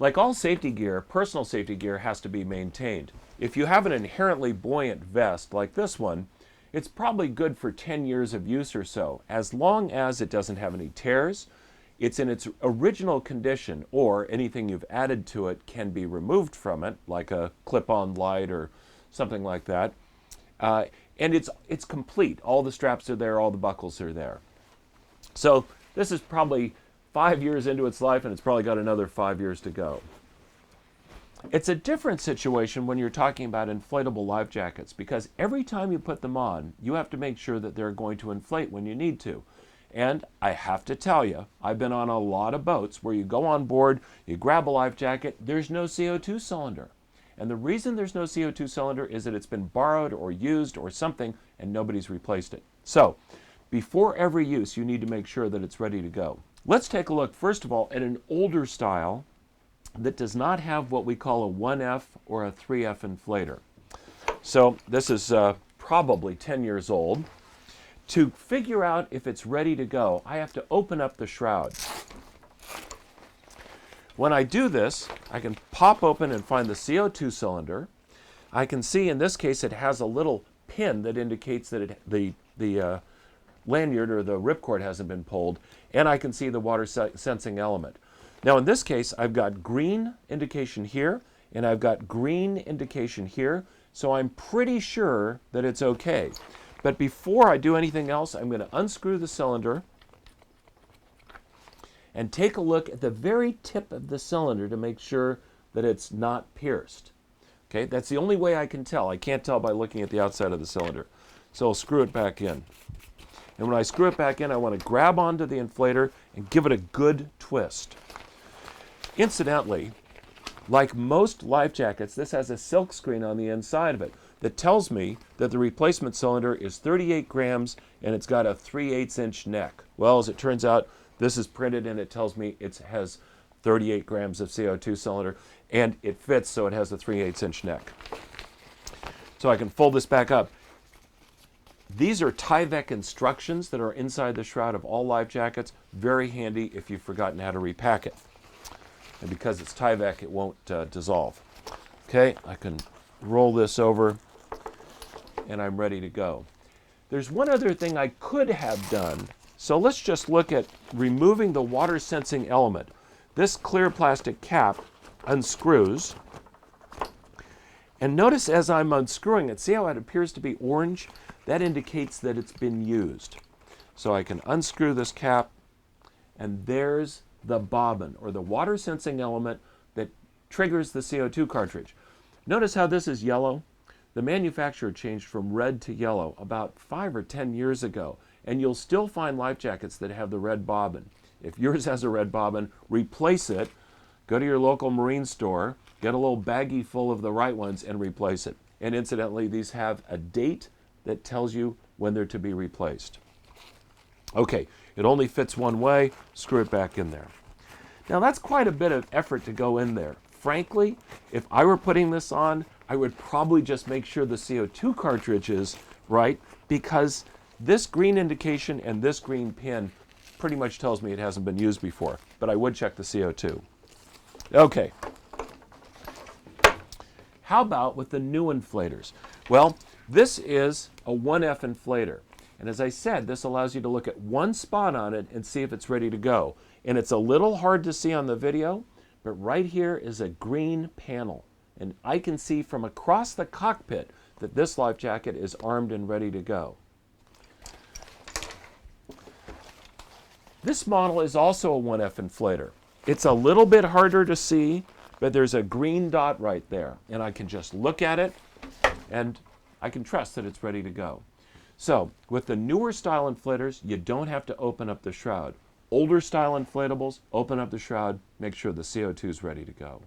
Like all safety gear, personal safety gear has to be maintained. If you have an inherently buoyant vest like this one, it's probably good for 10 years of use or so, as long as it doesn't have any tears, it's in its original condition, or anything you've added to it can be removed from it, like a clip-on light or something like that. And it's complete. All the straps are there, all the buckles are there. So this is probably 5 years into its life, and it's probably got another 5 years to go. It's a different situation when you're talking about inflatable life jackets, because every time you put them on, you have to make sure that they're going to inflate when you need to. And I have to tell you, I've been on a lot of boats where you go on board, you grab a life jacket, there's no CO2 cylinder. And the reason there's no CO2 cylinder is that it's been borrowed or used or something, and nobody's replaced it. So, before every use, you need to make sure that it's ready to go. Let's take a look, first of all, at an older style that does not have what we call a 1F or a 3F inflator. So this is probably 10 years old. To figure out if it's ready to go, I have to open up the shroud. When I do this, I can pop open and find the CO2 cylinder. I can see in this case it has a little pin that indicates that the lanyard or the ripcord hasn't been pulled, and I can see the water sensing element. Now in this case, I've got green indication here, and I've got green indication here, so I'm pretty sure that it's okay. But before I do anything else, I'm going to unscrew the cylinder and take a look at the very tip of the cylinder to make sure that it's not pierced. Okay, that's the only way I can tell. I can't tell by looking at the outside of the cylinder. So I'll screw it back in. And when I screw it back in, I want to grab onto the inflator and give it a good twist. Incidentally, like most life jackets, this has a silk screen on the inside of it that tells me that the replacement cylinder is 38 grams and it's got a 3/8 inch neck. Well, as it turns out, this is printed and it tells me it has 38 grams of CO2 cylinder, and it fits, so it has a 3/8 inch neck. So I can fold this back up. These are Tyvek instructions that are inside the shroud of all life jackets. Very handy if you've forgotten how to repack it. And because it's Tyvek, it won't dissolve. Okay, I can roll this over and I'm ready to go. There's one other thing I could have done. So let's just look at removing the water sensing element. This clear plastic cap unscrews. And notice as I'm unscrewing it, see how it appears to be orange? That indicates that it's been used. So I can unscrew this cap, and there's the bobbin, or the water sensing element that triggers the CO2 cartridge. Notice how this is yellow? The manufacturer changed from red to yellow about 5 or 10 years ago, and you'll still find life jackets that have the red bobbin. If yours has a red bobbin, replace it. Go to your local marine store, get a little baggie full of the right ones, and replace it. And incidentally, these have a date that tells you when they're to be replaced. Okay, it only fits one way, screw it back in there. Now that's quite a bit of effort to go in there. Frankly, if I were putting this on, I would probably just make sure the CO2 cartridge is right, because this green indication and this green pin pretty much tells me it hasn't been used before, but I would check the CO2. Okay. How about with the new inflators? Well, this is a 1F inflator. And as I said, this allows you to look at one spot on it and see if it's ready to go. And it's a little hard to see on the video, but right here is a green panel. And I can see from across the cockpit that this life jacket is armed and ready to go. This model is also a 1F inflator. It's a little bit harder to see, but there's a green dot right there. And I can just look at it and I can trust that it's ready to go. So with the newer style inflators, you don't have to open up the shroud. Older style inflatables, open up the shroud, make sure the CO2 is ready to go.